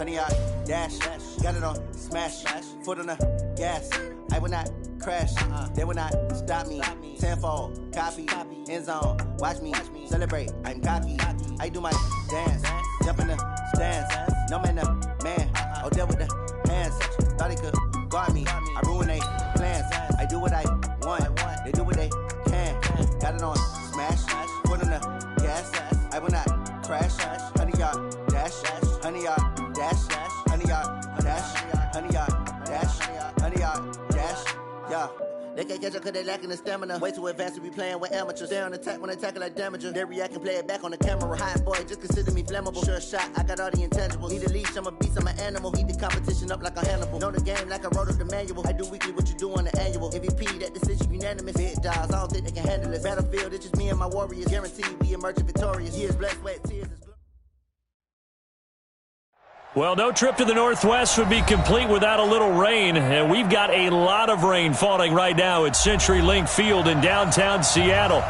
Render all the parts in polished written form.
100 yard dash. Got it on smash. Foot on the gas. I will not crash. They will not stop me. Tenfold, copy, end zone. Watch me celebrate. I'm cocky. I do my dance. Jump in the stands. No man, the man. Oh, deal with the hands. Thought he could guard me. I ruin they plans. I do what I want. They do what they can. Got it on smash. Foot on the gas. I will not crash. 100 yard dash. 100 yard dash. 100 yard dash. 100 yard dash. 100 yard dash. Yeah. They can't catch up cause they lacking the stamina. Way too advanced to be playing with amateurs. Stay on attack when attacking like damager. They react and play it back on the camera. Hot boy, just consider me flammable. Sure shot, I got all the intangibles. Need a leash, I'm a beast, I'm an animal. Heat the competition up like a Hannibal. Know the game like I wrote up the manual. I do weekly what you do on the annual. MVP, that decision unanimous. Big dogs, I don't think they can handle it. Battlefield, it's just me and my warriors. Guaranteed we emerge victorious. Years, blood, sweat, tears. Well, no trip to the Northwest would be complete without a little rain, and we've got a lot of rain falling right now at CenturyLink Field in downtown Seattle.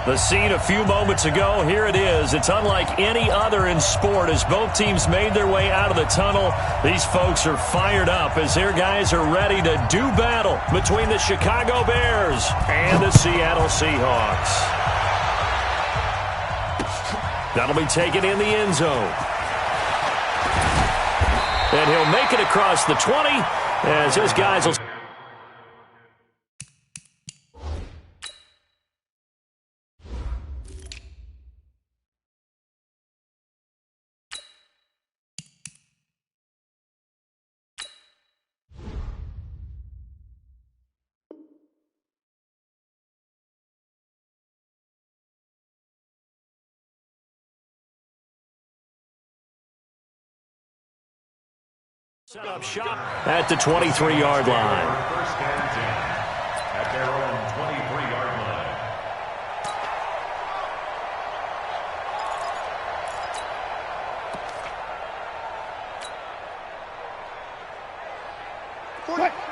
The scene a few moments ago, here it is. It's unlike any other in sport as both teams made their way out of the tunnel. These folks are fired up as their guys are ready to do battle between the Chicago Bears and the Seattle Seahawks. That'll be taken in the end zone. And he'll make it across the 20 as his guys will... Set up shop at the 23-yard line. First and 10 at their own 23-yard line.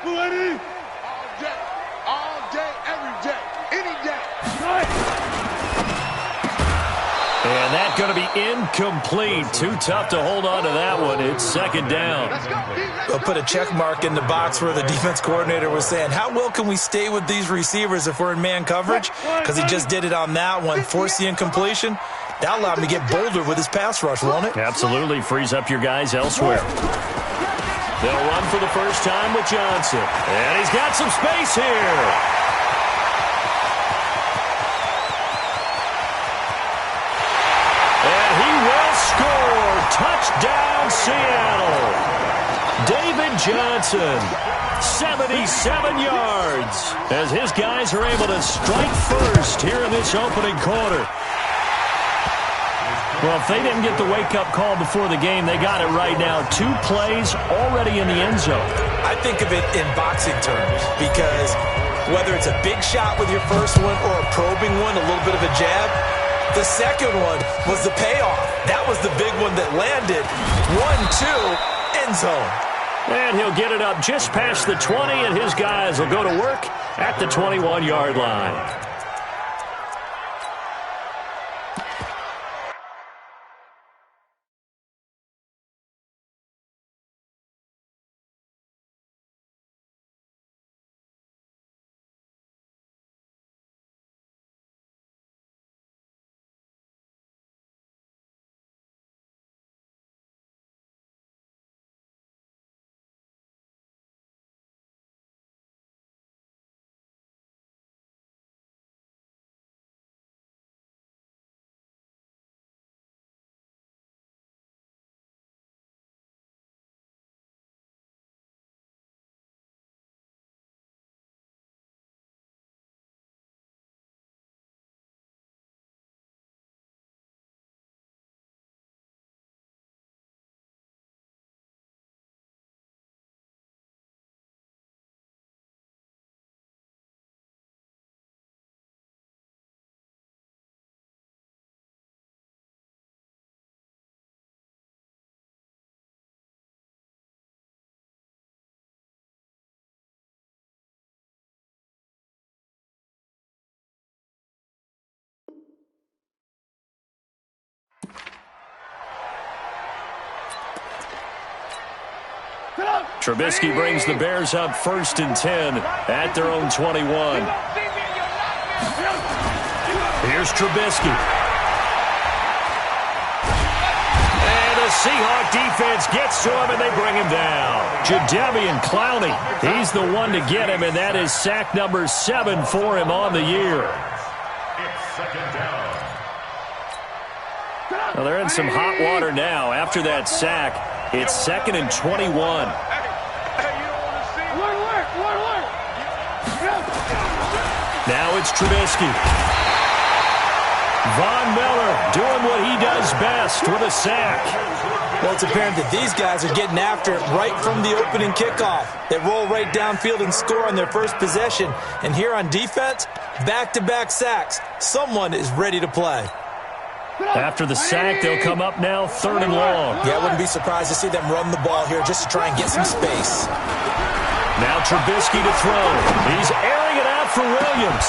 Ready? All day, every day, any day. And that's going to be incomplete. Too tough to hold on to that one. It's second down. They'll put a check mark in the box where the defense coordinator was saying, how well can we stay with these receivers if we're in man coverage? Because he just did it on that one. Force the incompletion. That allowed him to get bolder with his pass rush, won't it? Absolutely. Frees up your guys elsewhere. They'll run for the first time with Johnson. And he's got some space here. Touchdown, Seattle. David Johnson, 77 yards, as his guys are able to strike first here in this opening quarter. Well, if they didn't get the wake-up call before the game, they got it right now. 2 plays already in the end zone. I think of it in boxing terms because whether it's a big shot with your first one or a probing one, a little bit of a jab, the second one was the payoff. That was the big one that landed. 1-2, end zone. And he'll get it up just past the 20, and his guys will go to work at the 21-yard line. Trubisky brings the Bears up 1st and 10 at their own 21. Here's Trubisky. And the Seahawk defense gets to him, and they bring him down. Jadeveon Clowney, he's the one to get him, and that is sack number 7 for him on the year. It's 2nd down. Well, they're in some hot water now. After that sack, it's 2nd and 21. Now it's Trubisky. Von Miller doing what he does best with a sack. Well, it's apparent that these guys are getting after it right from the opening kickoff. They roll right downfield and score on their first possession. And here on defense, back-to-back sacks. Someone is ready to play. After the sack, they'll come up now 3rd and long. Yeah, I wouldn't be surprised to see them run the ball here just to try and get some space. Now Trubisky to throw. He's airing it out for Williams.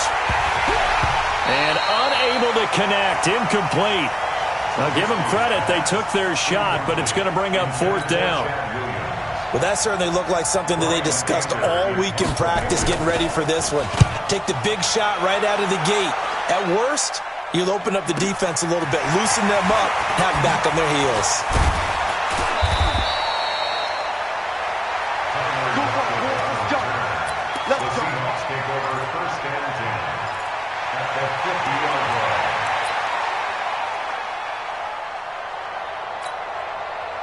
And unable to connect. Incomplete. I'll give them credit. They took their shot, but it's going to bring up 4th down. Well, that certainly looked like something that they discussed all week in practice getting ready for this one. Take the big shot right out of the gate. At worst, you'll open up the defense a little bit, loosen them up, have them back on their heels. The Seahawks take over 1st and 10 at the 50-yard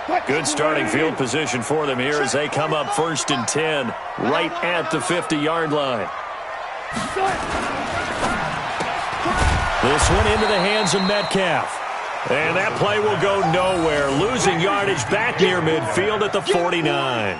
line. Good starting field position for them here as they come up 1st and 10 right at the 50-yard line. This one into the hands of Metcalf. And that play will go nowhere. Losing yardage back near midfield at the 49.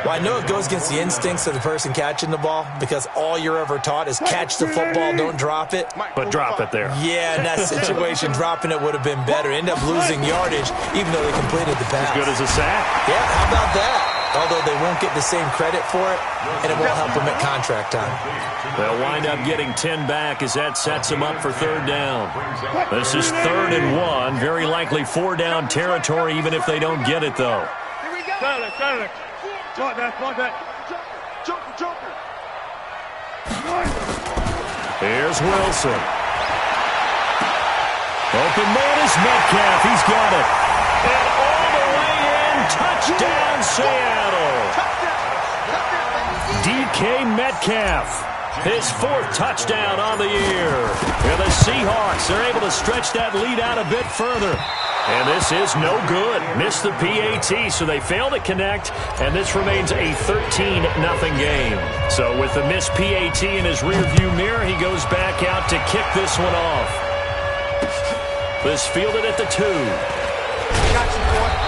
Well, I know it goes against the instincts of the person catching the ball because all you're ever taught is catch the football, don't drop it. But drop it there. Yeah, in that situation, dropping it would have been better. End up losing yardage even though they completed the pass. As good as a sack. Yeah, how about that? Although they won't get the same credit for it, and it won't help them at contract time. They'll wind up getting 10 back as that sets them up for 3rd down. This is 3rd and 1. Very likely 4 down territory even if they don't get it, though. Here we go. Here's Wilson. Open man is Metcalf. He's got it. And all the way in, touchdown Seattle. DK Metcalf, his 4th touchdown on the year. And the Seahawks are able to stretch that lead out a bit further. And this is no good. Missed the PAT, so they fail to connect, and this remains a 13-0 game. So with the missed PAT in his rearview mirror, he goes back out to kick this one off. This fielded at the 2.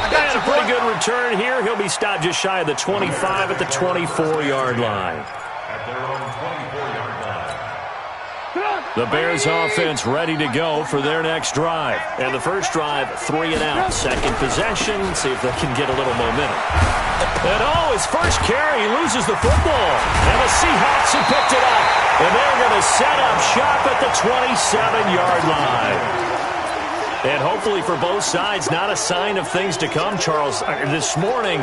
And a pretty good return here. He'll be stopped just shy of the 25 at the 24-yard line. At their own 24-yard line. The Bears offense ready to go for their next drive. And the first drive, 3 and out. Second possession, see if they can get a little momentum. And his first carry, he loses the football. And the Seahawks have picked it up. And they're going to set up shop at the 27-yard line. And hopefully for both sides, not a sign of things to come, Charles. This morning,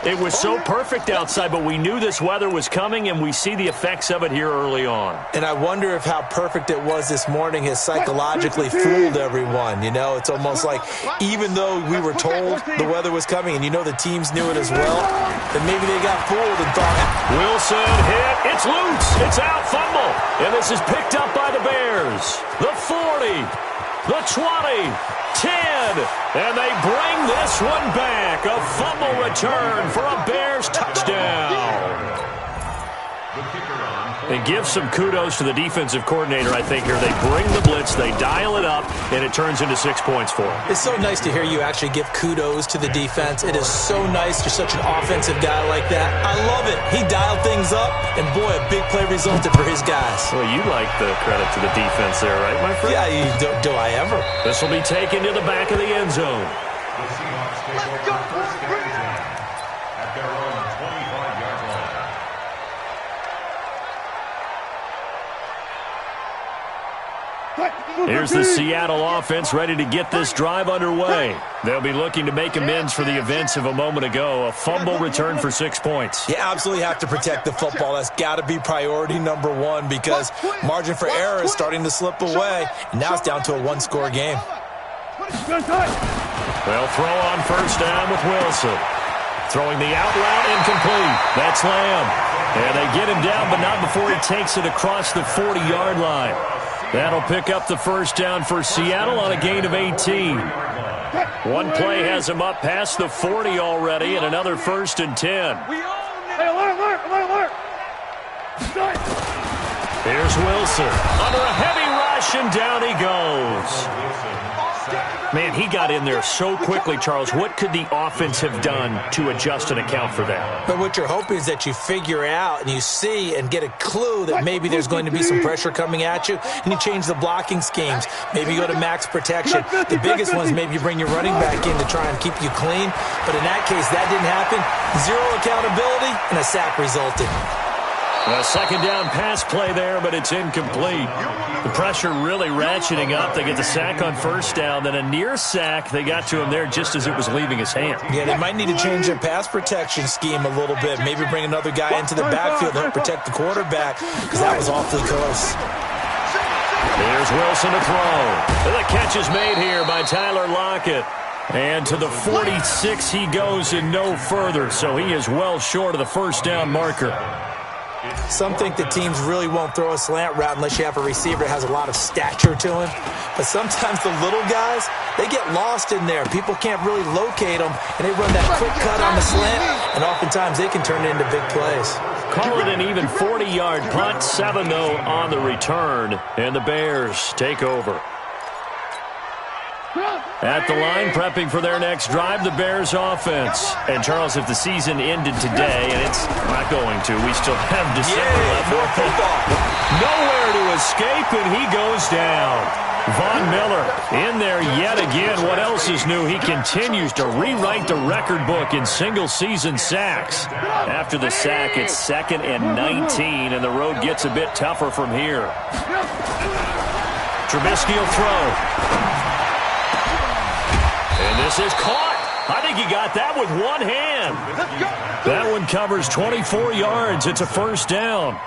it was so perfect outside, but we knew this weather was coming, and we see the effects of it here early on. And I wonder if how perfect it was this morning has psychologically fooled everyone. You know, it's almost like even though we were told the weather was coming, and you know the teams knew it as well, then maybe they got fooled and thought, Wilson hit. It's loose. It's out. Fumble. And this is picked up by the Bears. The 40. The 20, 10, and they bring this one back. A fumble return for a Bears touchdown. And give some kudos to the defensive coordinator, I think, here. They bring the blitz, they dial it up, and it turns into 6 points for them. It's so nice to hear you actually give kudos to the defense. It is so nice. You're such an offensive guy like that. I love it. He dialed things up, and boy, a big play resulted for his guys. Well, you like the credit to the defense there, right, my friend? Yeah, do I ever? This will be taken to the back of the end zone. The Seahawks take over 1st and 10 at their own 25-yard line. Here's the Seattle offense ready to get this drive underway. They'll be looking to make amends for the events of a moment ago. A fumble return for 6 points. You absolutely have to protect the football. That's got to be priority number one because margin for error is starting to slip away. And now it's down to a one-score game. They'll throw on first down with Wilson. Throwing the out route incomplete. That's Lamb. And they get him down, but not before he takes it across the 40-yard line. That'll pick up the first down for Seattle on a gain of 18. One play has him up past the 40 already, and another 1st and 10. Here's Wilson. Under a heavy rush, and down he goes. Man, he got in there so quickly, Charles. What could the offense have done to adjust and account for that? But what you're hoping is that you figure out and you see and get a clue that maybe there's going to be some pressure coming at you, and you change the blocking schemes. Maybe you go to max protection. The biggest one is maybe you bring your running back in to try and keep you clean. But in that case, that didn't happen. Zero accountability, and a sack resulted. A second down pass play there, but it's incomplete. The pressure really ratcheting up. They get the sack on first down, then a near sack. They got to him there just as it was leaving his hand. Yeah, they might need to change their pass protection scheme a little bit. Maybe bring another guy into the backfield to help protect the quarterback because that was awfully close. Here's Wilson to throw. The catch is made here by Tyler Lockett. And to the 46 he goes and no further, so he is well short of the first down marker. Some think that teams really won't throw a slant route unless you have a receiver that has a lot of stature to him. But sometimes the little guys, they get lost in there. People can't really locate them, and they run that quick cut on the slant, and oftentimes they can turn it into big plays. Call it an even 40-yard punt, 7 though on the return, and the Bears take over. At the line, prepping for their next drive, the Bears offense. And, Charles, if the season ended today, and it's not going to, we still have December left. More football. Nowhere to escape, and he goes down. Von Miller in there yet again. What else is new? He continues to rewrite the record book in single-season sacks. After the sack, it's 2nd and 19, and the road gets a bit tougher from here. Trubisky will throw. And this is caught. I think he got that with one hand. That one covers 24 yards. It's a first down.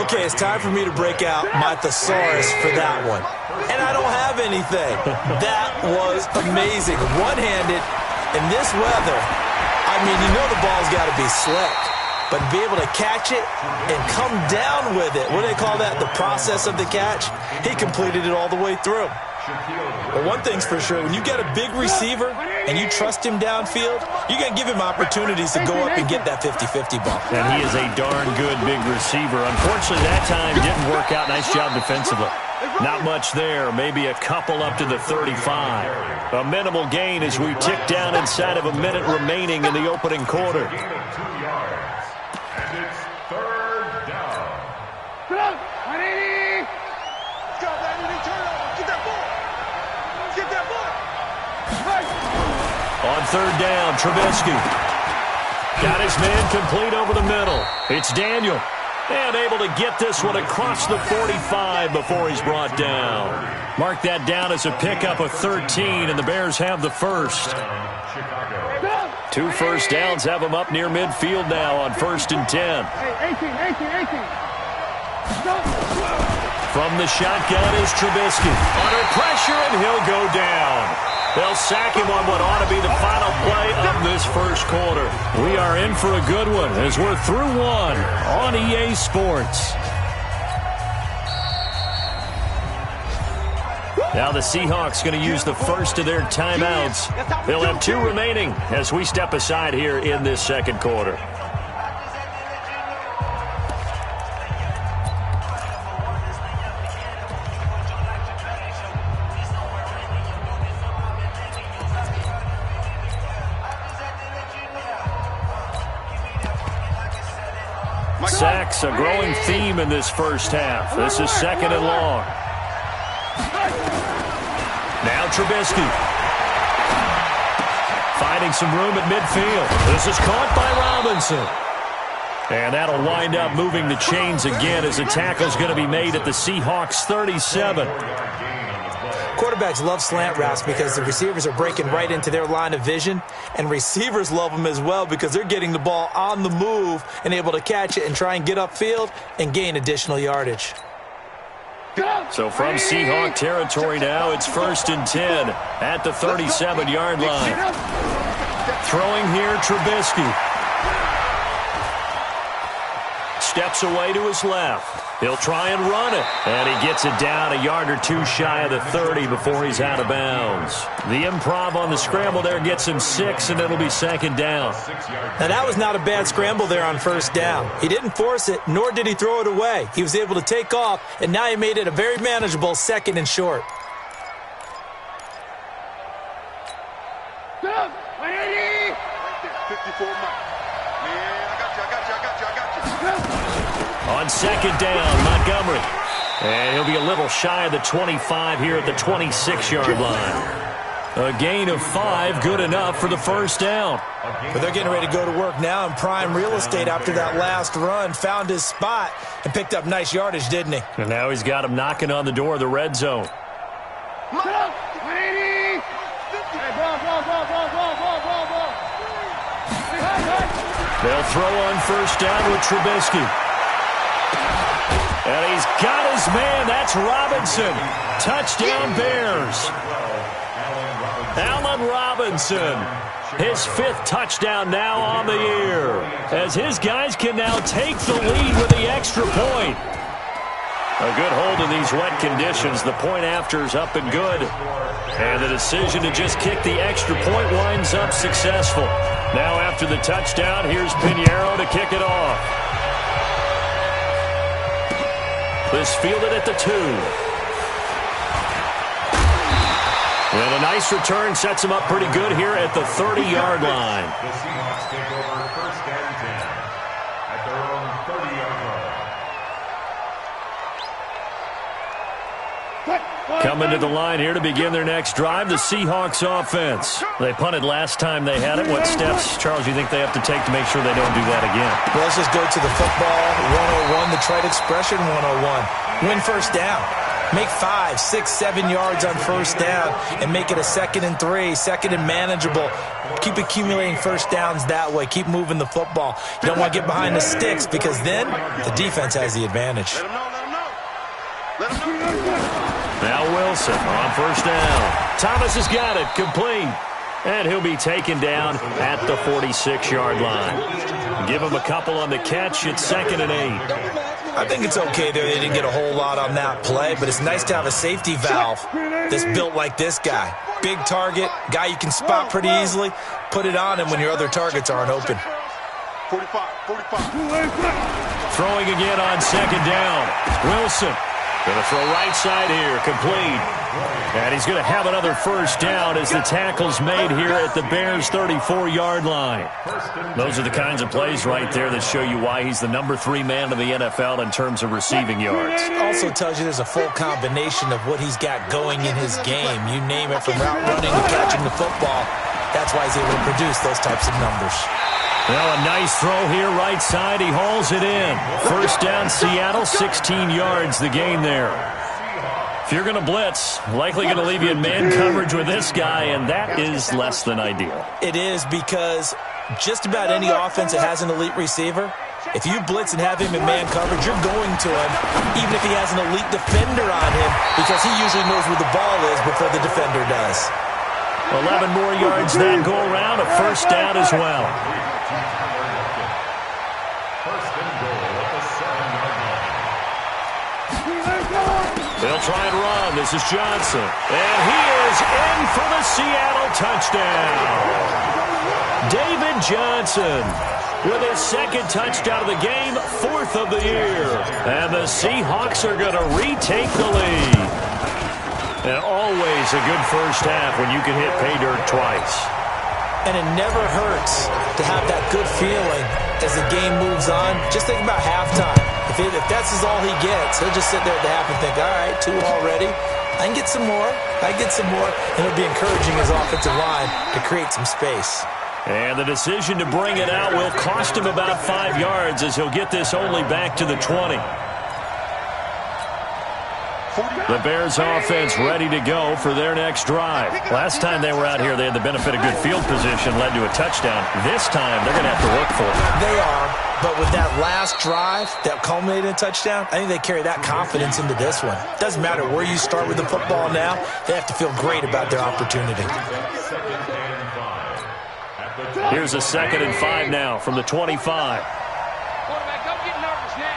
Okay, it's time for me to break out my thesaurus for that one. And I don't have anything. That was amazing. One-handed in this weather. I mean, you know the ball's got to be slick. But be able to catch it and come down with it. What do they call that? The process of the catch? He completed it all the way through. Well, one thing's for sure, when you get a big receiver and you trust him downfield, you're going to give him opportunities to go up and get that 50-50 ball. And he is a darn good big receiver. Unfortunately, that time didn't work out. Nice job defensively. Not much there. Maybe a couple up to the 35. A minimal gain as we tick down inside of a minute remaining in the opening quarter. And it's 3rd down. On 3rd down, Trubisky. Got his man complete over the middle. It's Daniel. And able to get this one across the 45 before he's brought down. Mark that down as a pickup of 13, and the Bears have the first. 2 first downs have them up near midfield now on 1st and 10. From the shotgun is Trubisky. Under pressure, and he'll go down. They'll sack him on what ought to be the final play of this first quarter. We are in for a good one as we're through one on EA Sports. Now the Seahawks going to use the first of their timeouts. They'll have 2 remaining as we step aside here in this second quarter. Sacks, a growing theme in this first half. This is 2nd and long. Now Trubisky. Finding some room at midfield. This is caught by Robinson. And that'll wind up moving the chains again as the tackle's going to be made at the Seahawks 37. Quarterbacks love slant routes because the receivers are breaking right into their line of vision, and receivers love them as well because they're getting the ball on the move and able to catch it and try and get upfield and gain additional yardage. So from Seahawk territory now, it's 1st and 10 at the 37-yard line. Throwing here, Trubisky. Steps away to his left. He'll try and run it. And he gets it down a yard or two shy of the 30 before he's out of bounds. The improv on the scramble there gets him 6, and it'll be 2nd down. Now, that was not a bad scramble there on 1st down. He didn't force it, nor did he throw it away. He was able to take off, and now he made it a very manageable 2nd and short. On 2nd down, Montgomery. And he'll be a little shy of the 25 here at the 26-yard line. A gain of 5, good enough for the 1st down. But they're getting ready to go to work now in prime real estate after that last run. Found his spot and picked up nice yardage, didn't he? And now he's got him knocking on the door of the red zone. They'll throw on 1st down with Trubisky. And he's got his man. That's Robinson. Touchdown Bears. Allen Robinson. His 5th touchdown now on the year. As his guys can now take the lead with the extra point. A good hold in these wet conditions. The point after is up and good. And the decision to just kick the extra point winds up successful. Now after the touchdown, here's Pinheiro to kick it off. This fielded at the 2. And a nice return sets him up pretty good here at the 30-yard line. The Seahawks take over 1st and 10 at their own 30-yard line. Coming to the line here to begin their next drive, the Seahawks offense. They punted last time they had it. What steps, Charles, do you think they have to take to make sure they don't do that again? Well, let's just go to the football 101, the trite expression 101. Win 1st down. Make 5, 6, 7 yards on 1st down and make it a 2nd and 3, 2nd and manageable. Keep accumulating 1st downs that way. Keep moving the football. You don't want to get behind the sticks because then the defense has the advantage. Let him know. Now Wilson on 1st down. Thomas has got it. Complete. And he'll be taken down at the 46-yard line. Give him a couple on the catch. It's 2nd and 8. I think it's okay there. They didn't get a whole lot on that play, but it's nice to have a safety valve that's built like this guy. Big target, guy you can spot pretty easily. Put it on him when your other targets aren't open. 45. Throwing again on 2nd down. Wilson going to throw right side here. Complete. And he's going to have another 1st down as the tackle's made here at the Bears' 34-yard line. Those are the kinds of plays right there that show you why he's the number 3 man in the NFL in terms of receiving yards. Also tells you there's a full combination of what he's got going in his game. You name it, from route running to catching the football. That's why he's able to produce those types of numbers. Well, a nice throw here, right side. He hauls it in. 1st down, Seattle, 16 yards, the gain there. If you're going to blitz, likely going to leave you in man coverage with this guy, and that is less than ideal. It is, because just about any offense that has an elite receiver, if you blitz and have him in man coverage, you're going to him, even if he has an elite defender on him, because he usually knows where the ball is before the defender does. 11 more yards that go around, a 1st down as well. They'll try and run. This is Johnson. And he is in for the Seattle touchdown. David Johnson with his 2nd touchdown of the game, 4th of the year. And the Seahawks are going to retake the lead. And always a good 1st half when you can hit pay dirt twice. And it never hurts to have that good feeling as the game moves on. Just think about halftime. If that's all he gets, he'll just sit there at the half and think, all right, 2 already. I can get some more. And it'll be encouraging his offensive line to create some space. And the decision to bring it out will cost him about 5 yards as he'll get this only back to the 20. The Bears offense ready to go for their next drive. Last time they were out here, they had the benefit of good field position, led to a touchdown. This time, they're going to have to work for it. They are, but with that last drive that culminated in a touchdown, I think they carry that confidence into this one. Doesn't matter where you start with the football now, they have to feel great about their opportunity. Here's a 2nd and 5 now from the 25. Quarterback, don't get nervous now.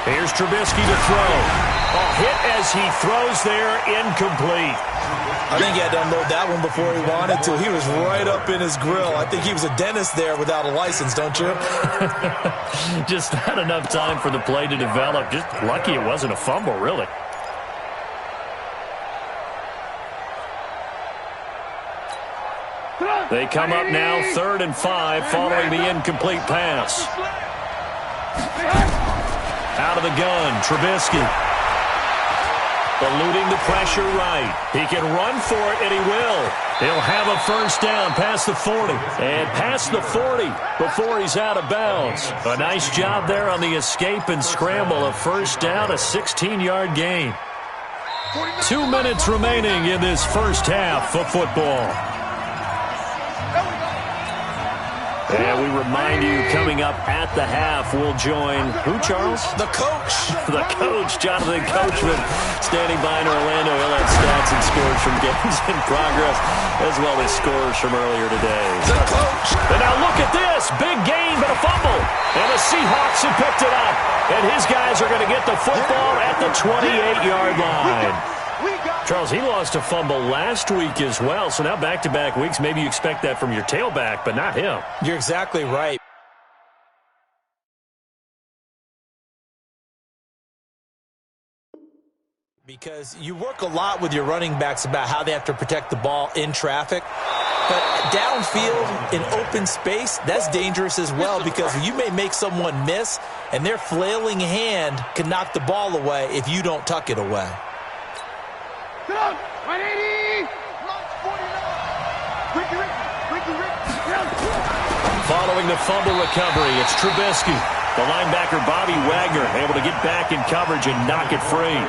Here's Trubisky to throw. A hit as he throws there, incomplete. I think he had to unload that one before he wanted to. He was right up in his grill. I think he was a dentist there without a license, don't you? Just not enough time for the play to develop. Just lucky it wasn't a fumble, really. They come up now 3rd and 5 following the incomplete pass. Out of the gun, Trubisky. Eluding the pressure right. He can run for it, and he will. He'll have a first down past the 40. And past the 40 before he's out of bounds. A nice job there on the escape and scramble. A first down, a 16-yard gain. 2 minutes remaining in this first half of football. And we remind you, coming up at the half, we'll join who, Charles? The coach. The coach, Jonathan Coachman, standing by in Orlando. He'll have stats and scores from games in progress, as well as scores from earlier today. The coach. And now look at this. Big gain, but a fumble. And the Seahawks have picked it up. And his guys are going to get the football at the 28-yard line. Charles, he lost a fumble last week as well, so now back-to-back weeks, maybe you expect that from your tailback, but not him. You're exactly right. Because you work a lot with your running backs about how they have to protect the ball in traffic. But downfield, in open space, that's dangerous as well because you may make someone miss, and their flailing hand can knock the ball away if you don't tuck it away. 180! Following the fumble recovery, it's Trubisky. The linebacker, Bobby Wagner, able to get back in coverage and knock it free.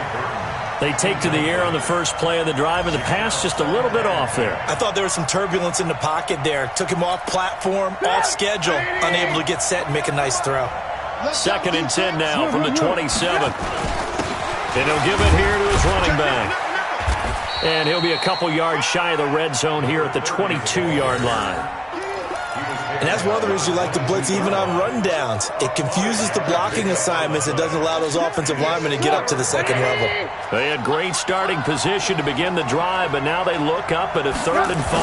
They take to the air on the first play of the drive, and the pass just a little bit off there. I thought there was some turbulence in the pocket there. Took him off platform, off schedule, unable to get set and make a nice throw. 2nd and 10 now from the 27. And he'll give it here to his running back. And he'll be a couple yards shy of the red zone here at the 22-yard line. And that's one of the reasons you like to blitz even on rundowns. It confuses the blocking assignments. It doesn't allow those offensive linemen to get up to the second level. They had great starting position to begin the drive, but now they look up at a 3rd and 5.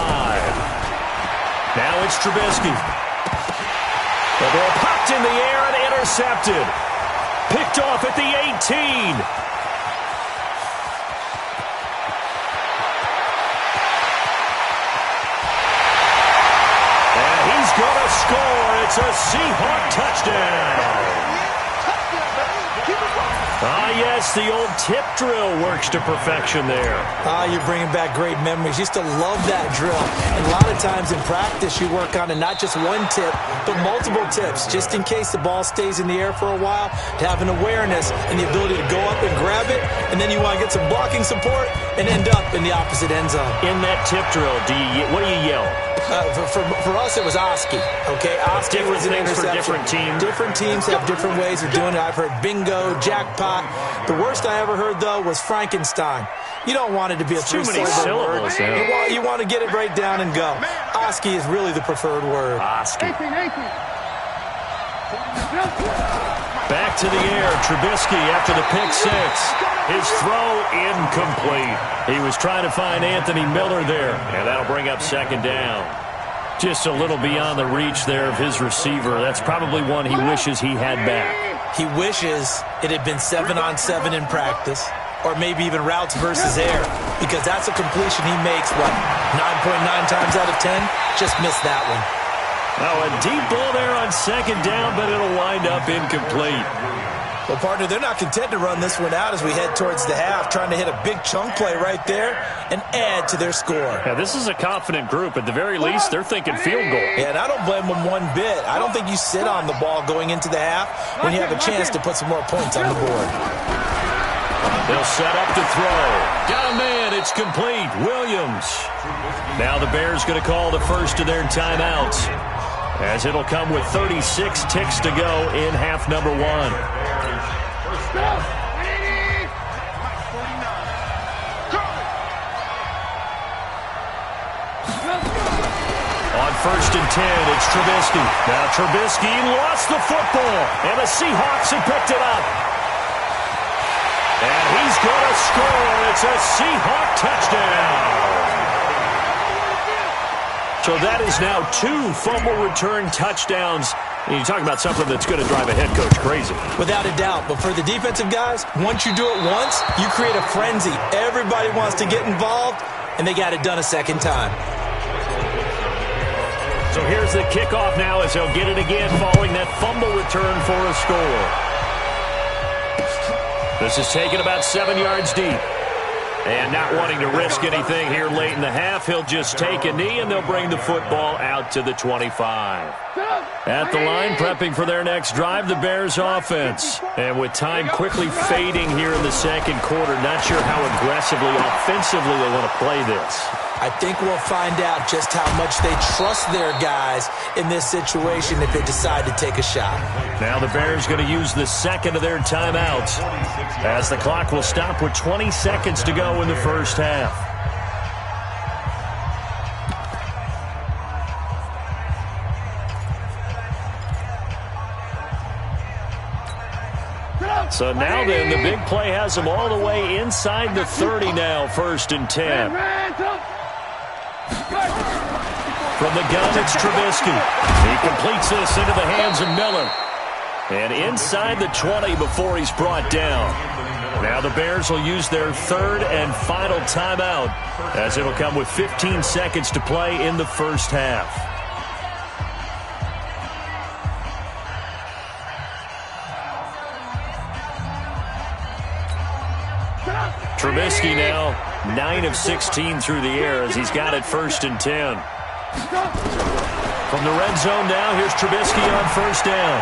Now it's Trubisky. The ball popped in the air and intercepted. Picked off at the 18. Gonna score. It's a Seahawk touchdown. Ah, yes, the old tip drill works to perfection there. You're bringing back great memories. Used to love that drill. And a lot of times in practice, you work on it, not just one tip, but multiple tips, just in case the ball stays in the air for a while, to have an awareness and the ability to go up and grab it, and then you want to get some blocking support and end up in the opposite end zone. In that tip drill, what do you yell? For us, it was Oski. Okay, Oski was an interception. For different teams. Different teams have different ways of doing it. I've heard bingo, jackpot. The worst I ever heard, though, was Frankenstein. You don't want it to be a three-syllable word. You want to get it right down and go. Oski is really the preferred word. Oski. Back to the air, Trubisky after the pick six. His throw incomplete. He was trying to find Anthony Miller there, and that'll bring up 2nd down. Just a little beyond the reach there of his receiver. That's probably one he wishes he had back. He wishes it had been 7-on-7 in practice, or maybe even routes versus air, because that's a completion he makes, 9.9 times out of 10? Just missed that one. Oh, a deep ball there on 2nd down, but it'll wind up incomplete. Well, partner, they're not content to run this one out as we head towards the half, trying to hit a big chunk play right there and add to their score. Yeah, this is a confident group. At the very least, they're thinking field goal. Yeah, and I don't blame them one bit. I don't think you sit on the ball going into the half when you have a chance to put some more points on the board. They'll set up to throw. Got a man. It's complete. Williams. Now the Bears going to call the first of their timeouts, as it'll come with 36 ticks to go in half number one. On 1st and 10, it's Trubisky. Now Trubisky lost the football, and the Seahawks have picked it up. And he's going to score. It's a Seahawk touchdown. So that is now 2 fumble return touchdowns. And you talk about something that's going to drive a head coach crazy. Without a doubt. But for the defensive guys, once you do it once, you create a frenzy. Everybody wants to get involved, and they got it done a second time. So here's the kickoff now as they'll get it again following that fumble return for a score. This is taken about 7 yards deep. And not wanting to risk anything here late in the half, he'll just take a knee, and they'll bring the football out to the 25. At the line, prepping for their next drive, the Bears offense. And with time quickly fading here in the second quarter, not sure how aggressively, offensively they want to play this. I think we'll find out just how much they trust their guys in this situation if they decide to take a shot. Now the Bears going to use the second of their timeouts, as the clock will stop with 20 seconds to go in the first half. So now then, the big play has them all the way inside the 30 now, 1st and 10. From the gun, it's Trubisky. He completes this into the hands of Miller. And inside the 20 before he's brought down. Now the Bears will use their 3rd and final timeout, as it'll come with 15 seconds to play in the first half. Trubisky now 9 of 16 through the air as he's got it 1st and 10. From the red zone now, here's Trubisky on 1st down.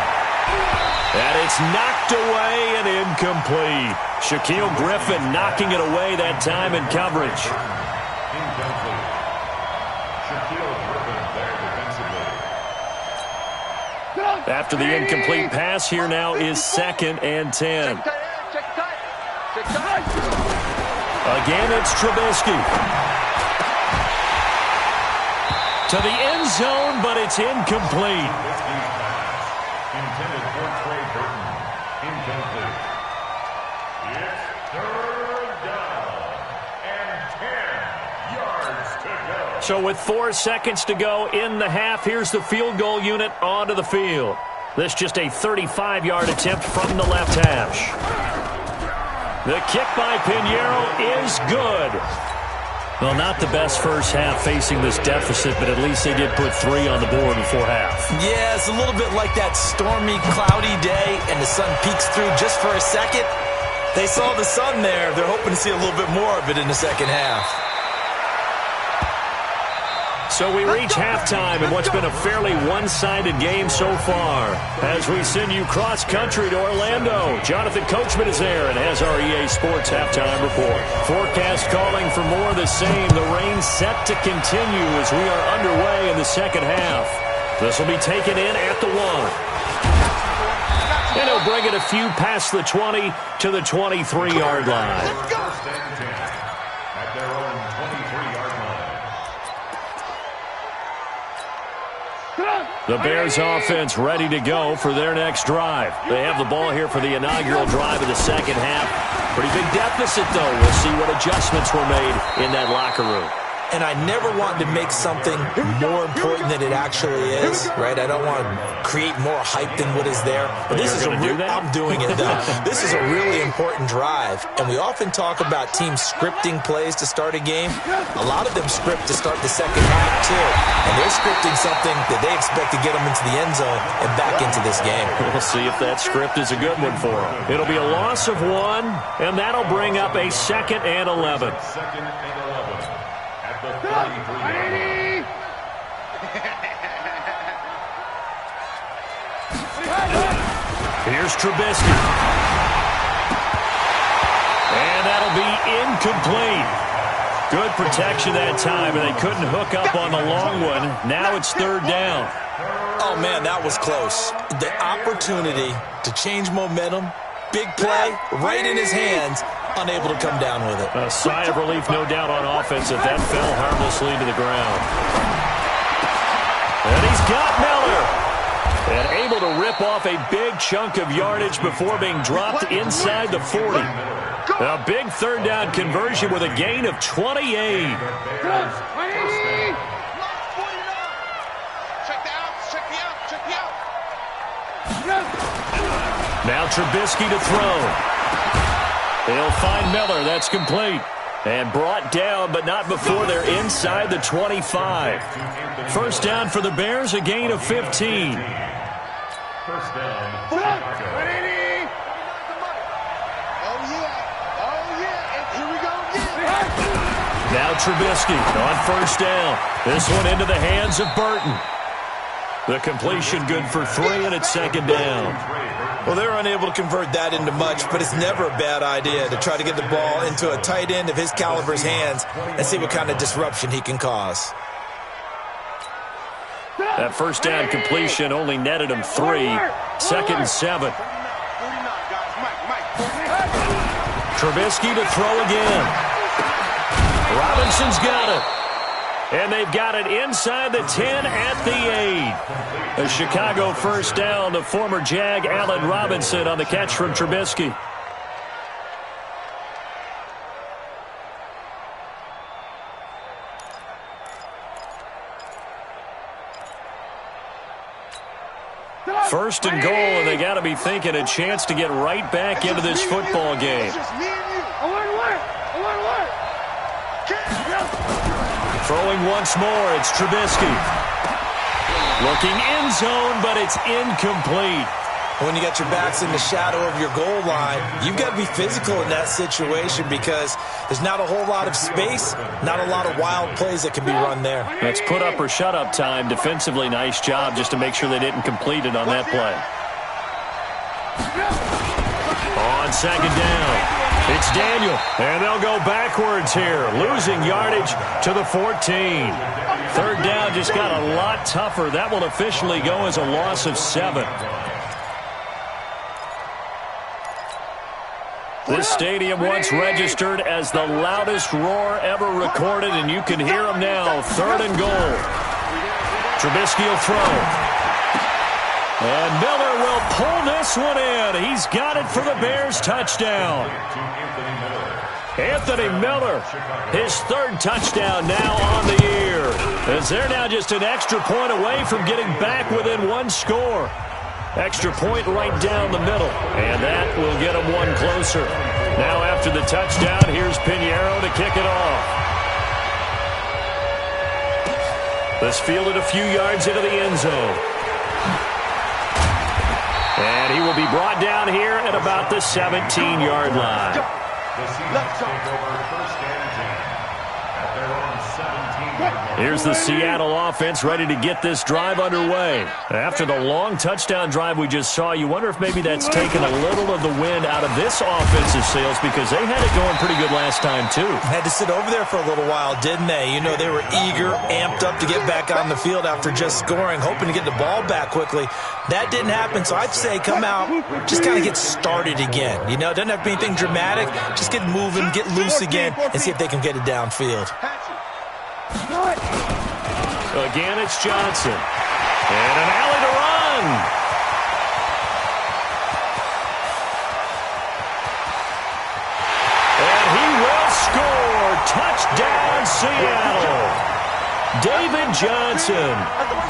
And it's knocked away and incomplete. Shaquille Griffin knocking it away that time in coverage. Incomplete. Shaquille Griffin there defensively. After the incomplete pass, here now is 2nd and 10. Again, it's Trubisky. To the end zone, but it's incomplete. Intended for Trey Burton. Incomplete. It's 3rd down and 10 yards to go. So with 4 seconds to go in the half, here's the field goal unit onto the field. This just a 35-yard attempt from the left hash. The kick by Pinheiro is good. Well, not the best first half facing this deficit, but at least they did put 3 on the board before half. Yeah, it's a little bit like that stormy, cloudy day, and the sun peeks through just for a second. They saw the sun there. They're hoping to see a little bit more of it in the second half. So we reach halftime in what's been a fairly one-sided game so far. As we send you cross-country to Orlando, Jonathan Coachman is there and has our EA Sports halftime report. Forecast calling for more of the same. The rain set to continue as we are underway in the second half. This will be taken in at the 1. And he'll bring it a few past the 20 to the 23-yard line. First and 10 at their own 23-yard line. The Bears offense ready to go for their next drive. They have the ball here for the inaugural drive of the second half. Pretty big deficit, though. We'll see what adjustments were made in that locker room. And I never want to make something more important than it actually is, right? I don't want to create more hype than what is there. But this is I'm doing it, though. This is a really important important drive, and we often talk about teams scripting plays to start a game. A lot of them script to start the second half, too, and they're scripting something that they expect to get them into the end zone and back into this game. We'll see if that script is a good one for them. It'll be a loss of 1, and that'll bring up a 2nd and 11. Second and 11 at the 33. Here's Trubisky. And that'll be incomplete. Good protection that time, and they couldn't hook up on the long one. Now it's 3rd down. Oh, man, that was close. The opportunity to change momentum, big play, right in his hands, unable to come down with it. A sigh of relief, no doubt, on offense that fell harmlessly to the ground. And he's got Miller. And able to rip off a big chunk of yardage before being dropped inside the 40. A big 3rd down conversion with a gain of 28. Check the out. Now Trubisky to throw. He'll find Miller. That's complete. And brought down, but not before they're inside the 25. 1st down for the Bears, a gain of 15. 1st down. Now Trubisky on 1st down. This one into the hands of Burton. The completion good for 3, and it's 2nd down. Well, they're unable to convert that into much, but it's never a bad idea to try to get the ball into a tight end of his caliber's hands and see what kind of disruption he can cause. That 1st down completion only netted him 3. 2nd and 7. Trubisky to throw again. Robinson's got it. And they've got it inside the 10 at the 8. A Chicago 1st down to former Jag Allen Robinson on the catch from Trubisky. First and goal, and they got to be thinking a chance to get right back into this football game. Throwing once more, it's Trubisky. Looking end zone, but it's incomplete. When you got your backs in the shadow of your goal line, you've got to be physical in that situation because there's not a whole lot of space, not a lot of wild plays that can be run there. That's put up or shut up time. Defensively, nice job just to make sure they didn't complete it on that play. On 2nd down, it's Daniel, and they'll go backwards here, losing yardage to the 14. 3rd down just got a lot tougher. That will officially go as a loss of 7. This stadium once registered as the loudest roar ever recorded, and you can hear them now. 3rd and goal. Trubisky will throw. And Miller will pull this one in. He's got it for the Bears touchdown. Anthony Miller, his 3rd touchdown now on the year. As they're now just an extra point away from getting back within 1 score. Extra point right down the middle, and that will get them 1 closer. Now after the touchdown, here's Pinheiro to kick it off. This fielded a few yards into the end zone. And he will be brought down here at about the 17-yard line. The Seahawks take over 1st and 10 at their own 17. Here's the Seattle offense ready to get this drive underway. After the long touchdown drive we just saw, you wonder if maybe that's taken a little of the wind out of this offensive sails because they had it going pretty good last time too. Had to sit over there for a little while, didn't they? You know, they were eager, amped up to get back on the field after just scoring, hoping to get the ball back quickly. That didn't happen, so I'd say come out, just kind of get started again. You know, it doesn't have to be anything dramatic. Just get moving, get loose again, and see if they can get it downfield. Again, it's Johnson. And an alley to run. And he will score. Touchdown, Seattle. David Johnson,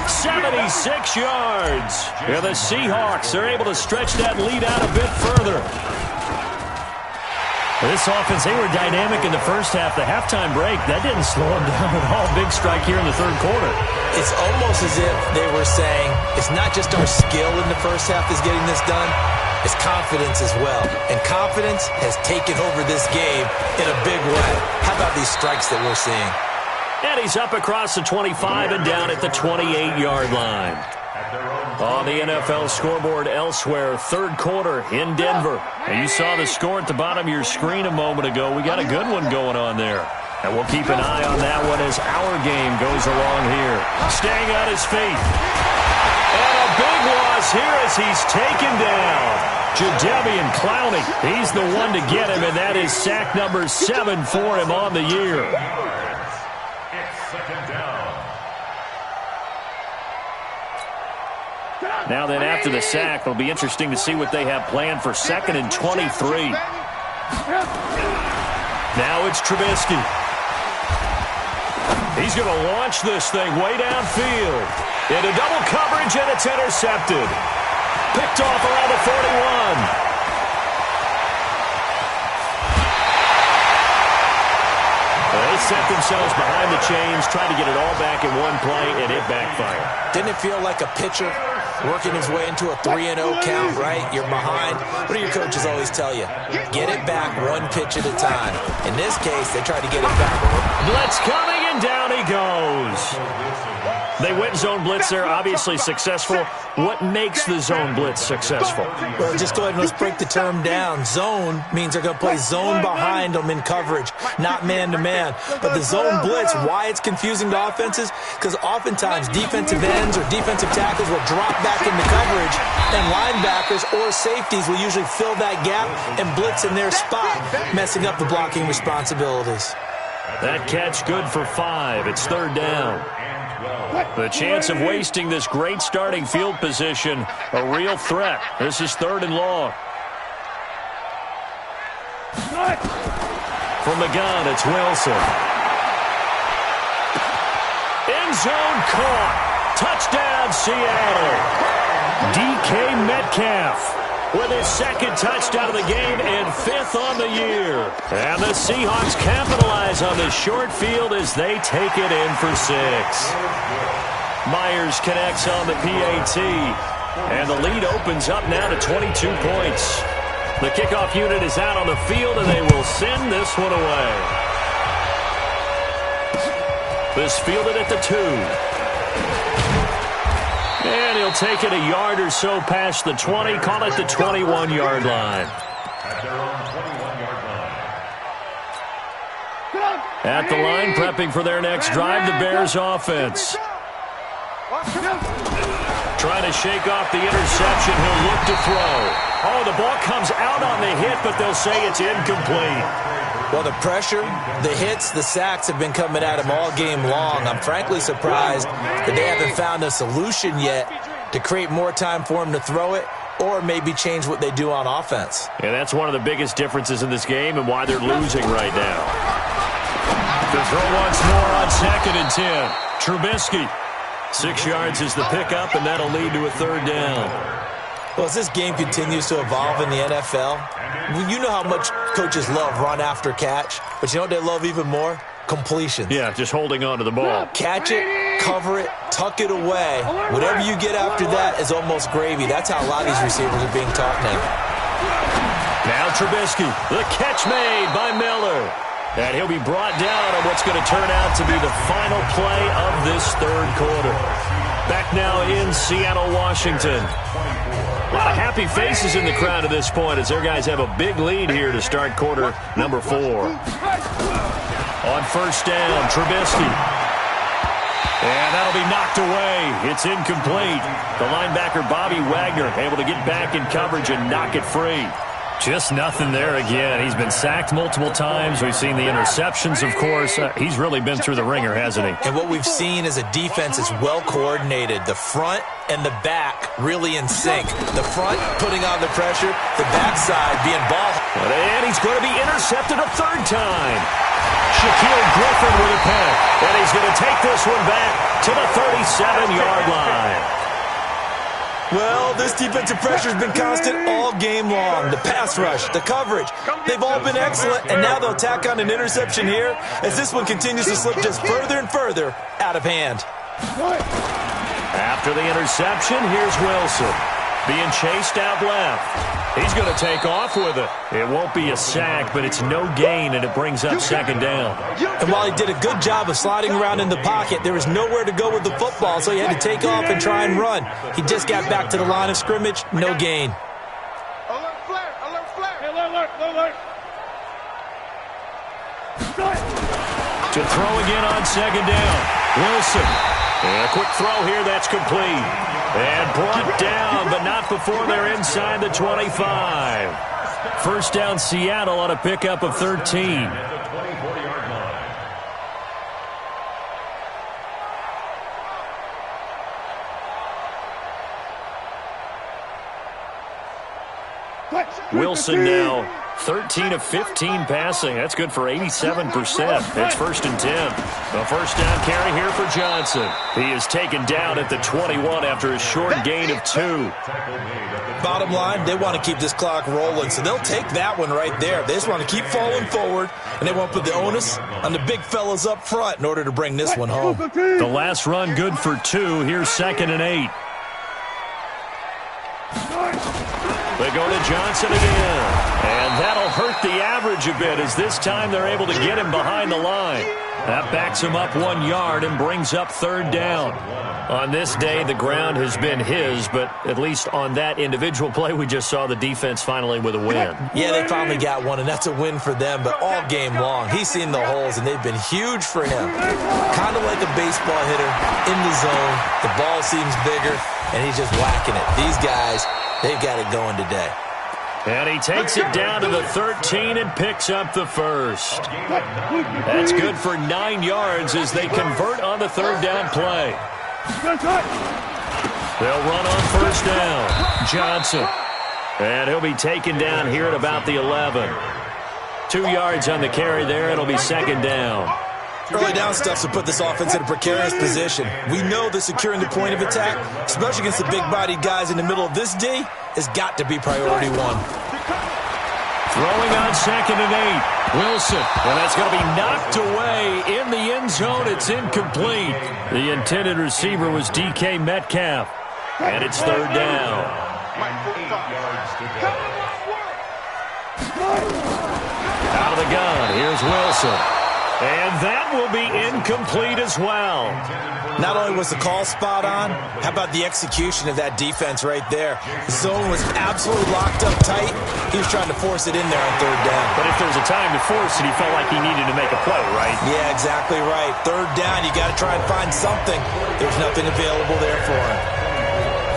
76 yards. And the Seahawks are able to stretch that lead out a bit further. This offense, they were dynamic in the first half. The halftime break, that didn't slow them down at all. Big strike here in the third quarter. It's almost as if they were saying, it's not just our skill in the first half that's getting this done, it's confidence as well. And confidence has taken over this game in a big way. How about these strikes that we're seeing? And he's up across the 25 and down at the 28-yard line. On the NFL scoreboard elsewhere, third quarter in Denver. And you saw the score at the bottom of your screen a moment ago. We got a good one going on there. And we'll keep an eye on that one as our game goes along here. Staying on his feet. And a big loss here as he's taken down. Jadeveon Clowney, he's the one to get him, and that is sack number 7 for him on the year. Now then, after the sack, it'll be interesting to see what they have planned for 2nd and 23. Now it's Trubisky. He's going to launch this thing way downfield. Into double coverage, and it's intercepted. Picked off around the 41. They set themselves behind the chains, trying to get it all back in one play, and it backfired. Didn't it feel like a pitcher working his way into a 3-0 count, right? You're behind. What do your coaches always tell you? Get it back one pitch at a time. In this case, they tried to get it back. Blitz coming, and down he goes. They went zone blitz there, obviously successful. What makes the zone blitz successful? Well, just go ahead and let's break the term down. Zone means they're going to play zone behind them in coverage, not man-to-man. But the zone blitz, why it's confusing to offenses? Because oftentimes defensive ends or defensive tackles will drop back into coverage, and linebackers or safeties will usually fill that gap and blitz in their spot, messing up the blocking responsibilities. That catch good for 5. It's 3rd down. The chance of wasting this great starting field position, a real threat. This is 3rd and long. From the gun, it's Wilson. End zone caught. Touchdown, Seattle. DK Metcalf with his 2nd touchdown of the game and 5th on the year. And the Seahawks capitalize on the short field as they take it in for 6. Myers connects on the PAT. And the lead opens up now to 22 points. The kickoff unit is out on the field, and they will send this one away. This fielded at the 2. And he'll take it a yard or so past the 20, call it the 21-yard line. At the line, prepping for their next drive, the Bears offense. Trying to shake off the interception, he'll look to throw. Oh, the ball comes out on the hit, but they'll say it's incomplete. Well, the pressure, the hits, the sacks have been coming at him all game long. I'm frankly surprised that they haven't found a solution yet to create more time for him to throw it or maybe change what they do on offense. And that's one of the biggest differences in this game and why they're losing right now. The throw once more on 2nd and 10. Trubisky. 6 yards is the pickup, and that'll lead to a 3rd down. Well, as this game continues to evolve in the NFL, you know how much coaches love run after catch, but you know what they love even more? Completion. Yeah, just holding on to the ball. Catch it, cover it, tuck it away. Whatever you get after that is almost gravy. That's how a lot of these receivers are being taught now. Now Trubisky, the catch made by Miller. And he'll be brought down on what's going to turn out to be the final play of this 3rd quarter. Back now in Seattle, Washington. A lot of happy faces in the crowd at this point as their guys have a big lead here to start quarter number 4. On 1st down, Trubisky. And that'll be knocked away. It's incomplete. The linebacker, Bobby Wagner, able to get back in coverage and knock it free. Just nothing there again. He's been sacked multiple times. We've seen the interceptions, of course. He's really been through the ringer, hasn't he? And what we've seen is a defense that's well coordinated. The front and the back really in sync. The front putting on the pressure, the backside being ball. And he's going to be intercepted a 3rd time. Shaquille Griffin with a pick. And he's going to take this one back to the 37-yard line. Well, this defensive pressure has been constant all game long. The pass rush, the coverage, they've all been excellent, and now they'll tack on an interception here as this one continues to slip just further and further out of hand. After the interception, here's Wilson being chased out left. He's going to take off with it. It won't be a sack, but it's no gain, and it brings up second down. And while he did a good job of sliding around in the pocket, there was nowhere to go with the football, so he had to take off and try and run. He just got back to the line of scrimmage, no gain. Alert flare, alert flare. Hey, alert, alert. To throw again on second down. Wilson. And a quick throw here, that's complete. And brought down, but not before they're inside the 25. First down, Seattle on a pickup of 13. Wilson now 13 of 15 passing. That's good for 87%. It's 1st and 10. The first down carry here for Johnson. He is taken down at the 21 after a short gain of 2. Bottom line, they want to keep this clock rolling, so they'll take that one right there. They just want to keep falling forward, and they want to put the onus on the big fellas up front in order to bring this one home. The last run good for 2. Here's 2nd and 8. They go to Johnson again. And that'll hurt the average a bit as this time they're able to get him behind the line. That backs him up 1 yard and brings up 3rd down. On this day, the ground has been his, but at least on that individual play, we just saw the defense finally with a win. Yeah, they finally got one, and that's a win for them, but all game long, he's seen the holes, and they've been huge for him. Kind of like a baseball hitter in the zone. The ball seems bigger, and he's just whacking it. These guys, they've got it going today. And he takes it down to the 13 and picks up the first. That's good for 9 yards as they convert on the 3rd down play. They'll run on 1st down. Johnson. And he'll be taken down here at about the 11. 2 yards on the carry there. It'll be 2nd down. Early down stuff to put this offense in a precarious position. We know that securing the point of attack, especially against the big-bodied guys in the middle of this D, has got to be priority 1. Throwing on 2nd and 8. Wilson. And that's going to be knocked away in the end zone. It's incomplete. The intended receiver was DK Metcalf. And it's 3rd down. Out of the gun. Here's Wilson. And that will be incomplete as well. Not only was the call spot on, how about the execution of that defense right there? The zone was absolutely locked up tight. He was trying to force it in there on 3rd down. But if there's a time to force it, he felt like he needed to make a play, right? Yeah, exactly right. 3rd down, you got to try and find something. There's nothing available there for him.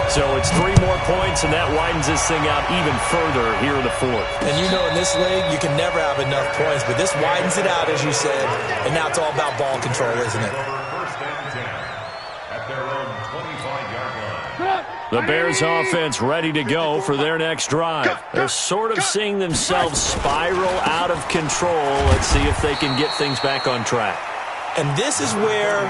So it's 3 more points, and that widens this thing out even further here in the 4th. And you know in this league, you can never have enough points, but this widens it out, as you said, and now it's all about ball control, isn't it? The Bears offense ready to go for their next drive. They're sort of seeing themselves spiral out of control. Let's see if they can get things back on track. And this is where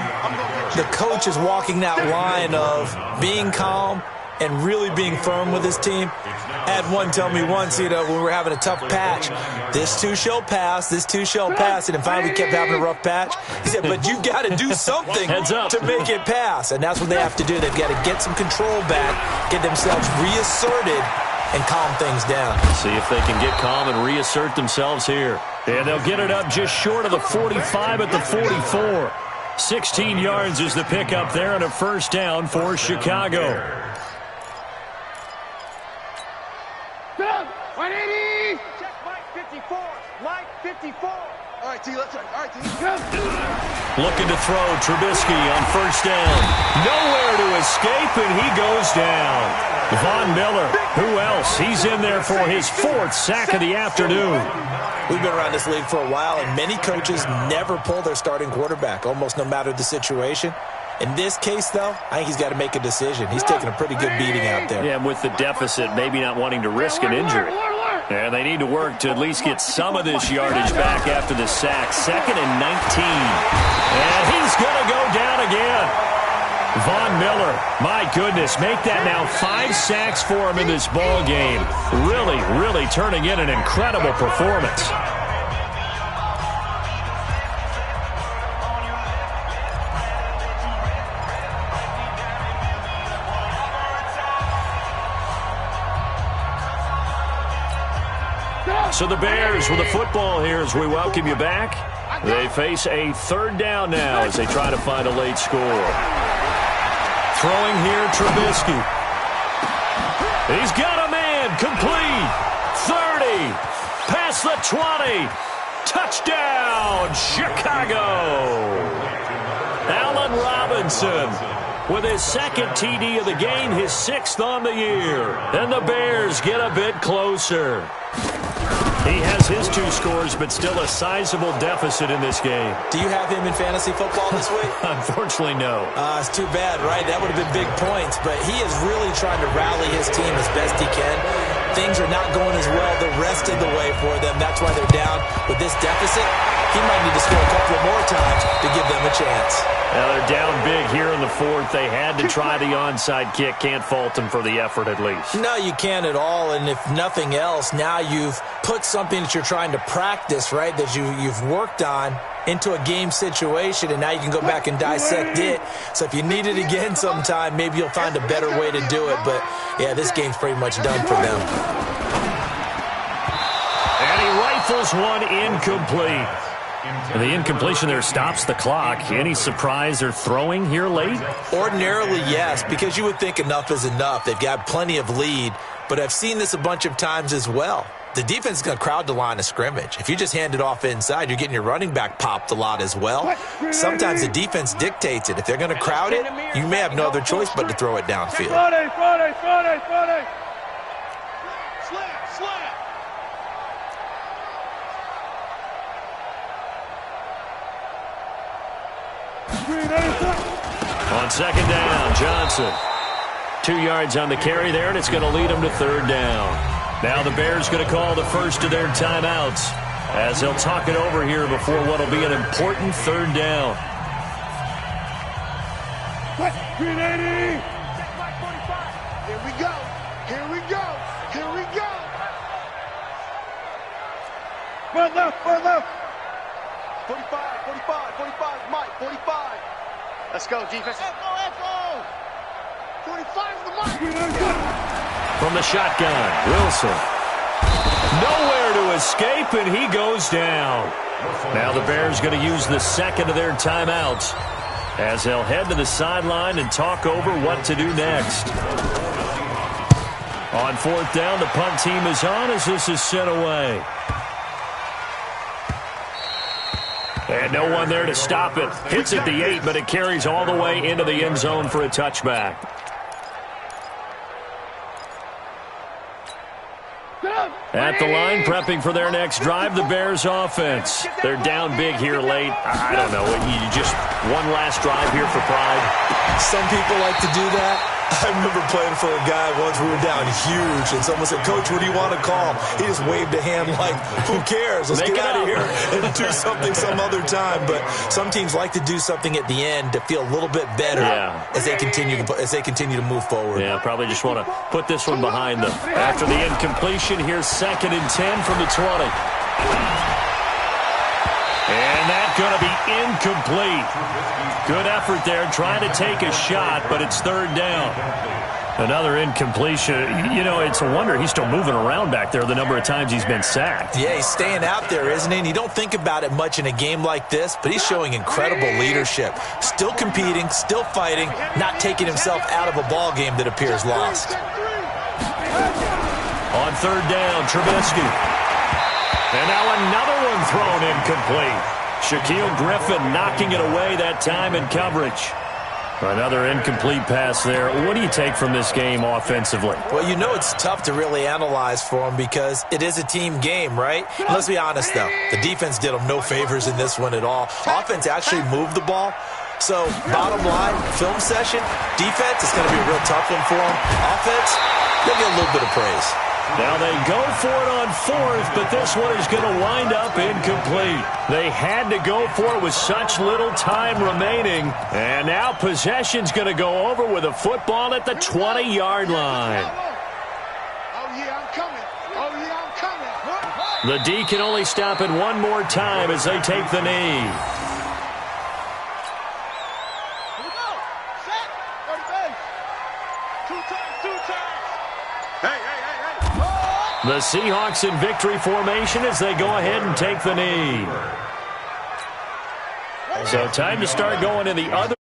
the coach is walking that line of being calm and really being firm with his team. I had one tell me once, when we were having a tough patch, this too shall pass, this too shall pass, and then finally we kept having a rough patch. He said, but you got to do something to make it pass, and that's what they have to do. They've got to get some control back, get themselves reasserted, and calm things down. See if they can get calm and reassert themselves here. And they'll get it up just short of the 45 at the 44. 16 yards is the pickup there and a 1st down for Chicago. 180! Check Mike 54. Mike 54. All right, T, let's check. All right, T. Looking to throw Trubisky on 1st down. Nowhere to escape, and he goes down. Von Miller, who else? He's in there for his 4th sack of the afternoon. We've been around this league for a while, and many coaches never pull their starting quarterback, almost no matter the situation. In this case, though, I think he's got to make a decision. He's taking a pretty good beating out there. Yeah, and with the deficit, maybe not wanting to risk an injury. And they need to work to at least get some of this yardage back after the sack. 2nd and 19. And he's going to go down again. Von Miller, my goodness, make that now 5 sacks for him in this ball game. Really, really turning in an incredible performance. So the Bears with the football here as we welcome you back. They face a third down now as they try to find a late score. Throwing here, Trubisky. He's got a man, complete. 30, past the 20. Touchdown, Chicago. Allen Robinson with his second TD of the game, his 6th on the year. And the Bears get a bit closer. He has his 2 scores, but still a sizable deficit in this game. Do you have him in fantasy football this week? Unfortunately, no. It's too bad, right? That would have been big points, but he is really trying to rally his team as best he can. Things are not going as well the rest of the way for them. That's why they're down with this deficit. He might need to score a couple of more times to give them a chance. Now they're down big here in the 4th. They had to try the onside kick. Can't fault them for the effort at least. No, you can't at all. And if nothing else, now you've put something that you're trying to practice, right, that you've worked on into a game situation, and now you can go back and dissect it. So if you need it again sometime, maybe you'll find a better way to do it. But, yeah, this game's pretty much done for them. And he rifles one incomplete. And the incompletion there stops the clock. Any surprise they're throwing here late? Ordinarily, yes, because you would think enough is enough. They've got plenty of lead, but I've seen this a bunch of times as well. The defense is going to crowd the line of scrimmage. If you just hand it off inside, you're getting your running back popped a lot as well. Sometimes the defense dictates it. If they're going to crowd it, you may have no other choice but to throw it downfield. Friday. Slam. On 2nd down, Johnson. 2 yards on the carry there, and it's going to lead them to 3rd down. Now the Bears going to call the first of their timeouts as they'll talk it over here before what will be an important 3rd down. Here we go. 45, Mike, 45. Let's go, defense. Echo. 45 is the mark. From the shotgun, Wilson. Nowhere to escape, and he goes down. Now the Bears going to use the second of their timeouts as they'll head to the sideline and talk over what to do next. On 4th down, the punt team is on as this is sent away. And no one there to stop it. Hits at the 8, but it carries all the way into the end zone for a touchback. At the line, prepping for their next drive, the Bears offense. They're down big here late. I don't know. You just one last drive here for pride. Some people like to do that. I remember playing for a guy once. We were down huge, and someone said, "Coach, what do you want to call?" He just waved a hand like, "Who cares? Let's get out of here and do something some other time." But some teams like to do something at the end to feel a little bit better as they continue to move forward. Yeah, probably just want to put this one behind them. After the incompletion, here's 2nd and 10 from the 20. And that's going to be incomplete. Good effort there, trying to take a shot, but it's 3rd down. Another incompletion. You know, it's a wonder he's still moving around back there the number of times he's been sacked. Yeah, he's staying out there, isn't he? And you don't think about it much in a game like this, but he's showing incredible leadership. Still competing, still fighting, not taking himself out of a ball game that appears lost. On 3rd down, Trubisky. And now another one thrown incomplete. Shaquille Griffin knocking it away that time in coverage. Another incomplete pass there. What do you take from this game offensively? Well, you know it's tough to really analyze for them because it is a team game, right? Let's be honest, though. The defense did them no favors in this one at all. Offense actually moved the ball. So, bottom line, film session, defense is going to be a real tough one for them. Offense, they'll get a little bit of praise. Now they go for it on fourth, but this one is going to wind up incomplete. They had to go for it with such little time remaining. And now possession's going to go over with a football at the 20-yard line. Oh, yeah, I'm coming. Oh, yeah, I'm coming. The D can only stop it one more time as they take the knee. Here we go. Set. 30 base. Two times. Hey. The Seahawks in victory formation as they go ahead and take the knee. So time to start going in the other